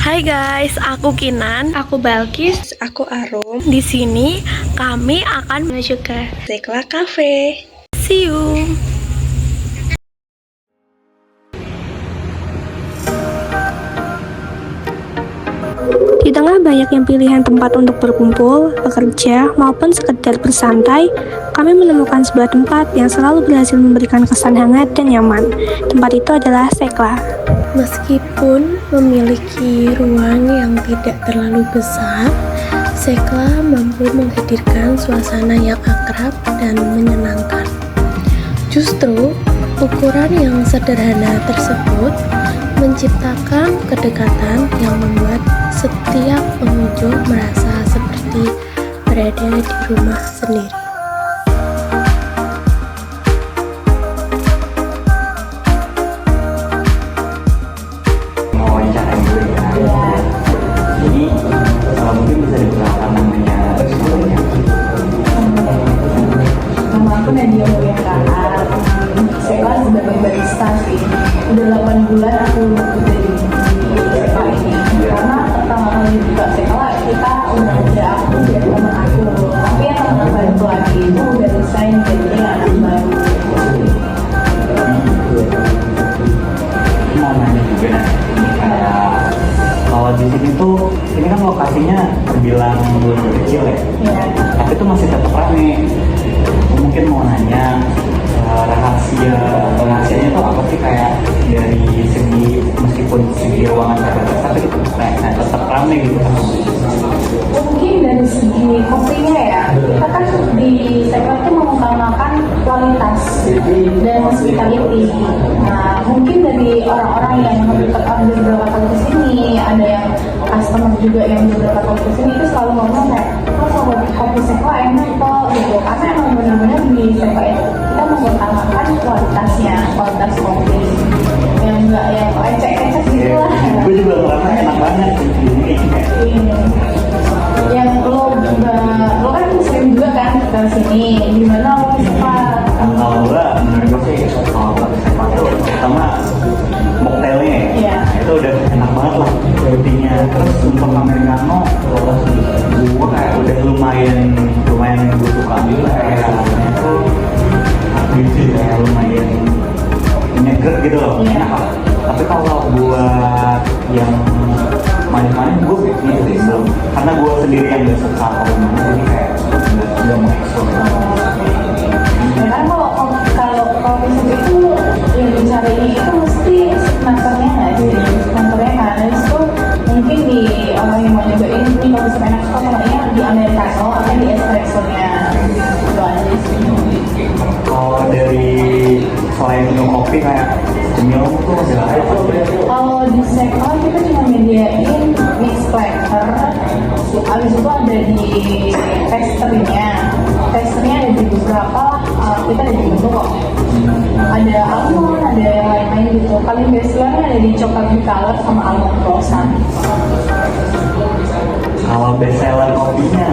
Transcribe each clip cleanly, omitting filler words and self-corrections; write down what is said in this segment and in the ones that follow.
Hai guys, aku Kinan, Aku Balkis. Aku Arum. di sini kami akan menuju ke Sekla Cafe. See you. Di tengah banyaknya pilihan tempat untuk berkumpul, bekerja, maupun sekedar bersantai, kami menemukan sebuah tempat yang selalu berhasil memberikan kesan hangat dan nyaman. Tempat itu adalah Sekla. Meskipun memiliki ruang yang tidak terlalu besar, Sekla mampu menghadirkan suasana yang akrab dan menyenangkan. Justru, ukuran yang sederhana tersebut menciptakan kedekatan yang membuat setiap pengunjung merasa seperti berada di rumah sendiri. Mau wawancarain gue ya. Jadi mungkin bisa diperkenalkan namanya Nama aku Nadia Mulyana. Saya sebagai barista sih. Udah 8 bulan aku udah di Sekla ini. Karena pertama kali buka Sekla kita udah ada aku dan teman aku. Tapi yang teman bantu lagi itu udah resign jadi anak baru. mau nanya juga nih. Kalau di sini tuh, ini kan lokasinya terbilang belum kecil ya, Ya. tapi tuh masih tetap rame. Mungkin mau nanya rahasianya tuh apa sih, kayak dari segi meskipun segi ruangan terbatas tapi kayak tetap rame gitu kan? Mungkin dari segi kopinya ya, kita kan di Sekla itu mengutamakan kualitas dan hospitality. Nah, mungkin dari orang-orang yang beberapa kali kesini, ada yang customer juga yang beberapa kali kesini itu selalu ngomong kayak, oh kalau kopi Sekla enak kok gitu. Karena emang benar-benar di Sekla itu kita mengutamakan kualitasnya, kualitas kopi yang enggak yang ecek-ecek gitu lah. Gue juga ngerasa enak banget ini kayak Yang lo kan sering juga kan ke sini, gimana lo suka? kalau gue menurut gue sih kalau kopi Sekla tuh pertama mocktailnya Iya. itu udah enak banget lah kopinya. Terus untuk americano gue kayak udah lumayan gue suka gitu, kayak itu gitu ya, lumayan nyeger gitu loh, Iya. enak lah. Tapi kalau buat yang manis-manis gue gitu sih belum, karena gue sendiri yang gak suka kopi manis, jadi kayak nggak mau ekspor. Ya kan kalau kopi seperti itu yang dicari itu mesti signaturenya nggak sih? Signaturnya kan, itu mungkin di orang yang mau nyobain ini kopi sepenak kok namanya di americano atau di espresso-nya itu aja sih. Kalau dari selain minum kopi kayak cemilan tuh masih ada apa? Kalau di Sekla kita cuma menyediain mix flavor, abis itu ada di testernya ada di beberapa, kita ada di menu kok. Ada almond, ada yang lain-lain gitu. Paling best sellernya ada di coklat color sama almond croissant. Kalau best seller kopinya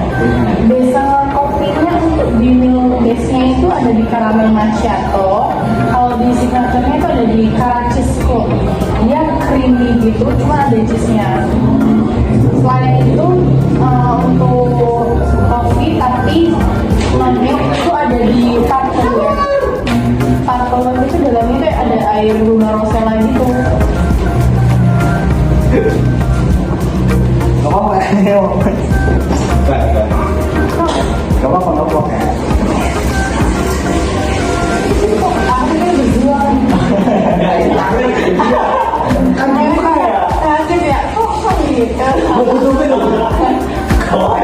Best seller kopinya untuk di milk base-nya itu ada di caramel macchiato. Kalau di signature-nya itu ada di Caraccisco. Dia creamy gitu, cuma ada cheese-nya. Selain itu untuk kopi tapi non-milk itu ada di Tartler. Tartler itu dalamnya kayak ada air bunga rosella gitu. gak apa-apa ya? Gak apa-apa, gak apa-apa ya? Aku kan berjuang. Kan buka ya? Kaget ya, kok gitu? Gue tutupin loh. Kok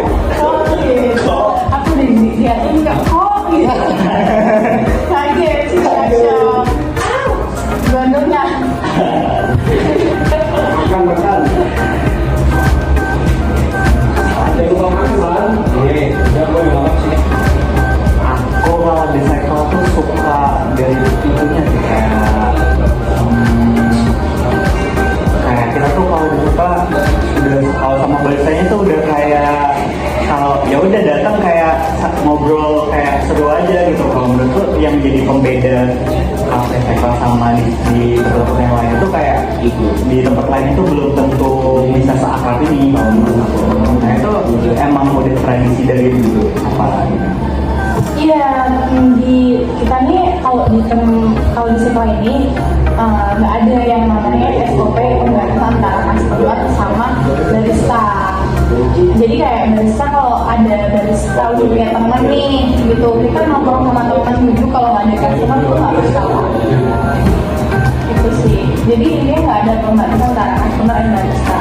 gitu? Aku dilihatin nggak kok gitu? Kaget sih, shock. Bandungnya. Makan. Aku kalau di Sekla tuh suka dari itunya sih, kayak kita tuh kalau dibuka udah, kalau sama baristanya tuh udah kayak, kalau ya udah datang kayak ngobrol kayak seru aja gitu. Kalau menurutku yang jadi pembeda kafe Sekla sama di tempat yang lain itu kayak di tempat lain itu belum tentu bisa diajarin gitu apa gitu? Iya, di kita nih kalau di sekolah ini nggak ada yang namanya SOP pembagian antara customer sama barista. Jadi kayak barista kalau ada barista udah punya teman nih gitu, kita nongkrong sama teman dulu kalau nggak ada customer tuh nggak masalah. Itu sih. Jadi ini nggak ada pembagian antara customer dan barista.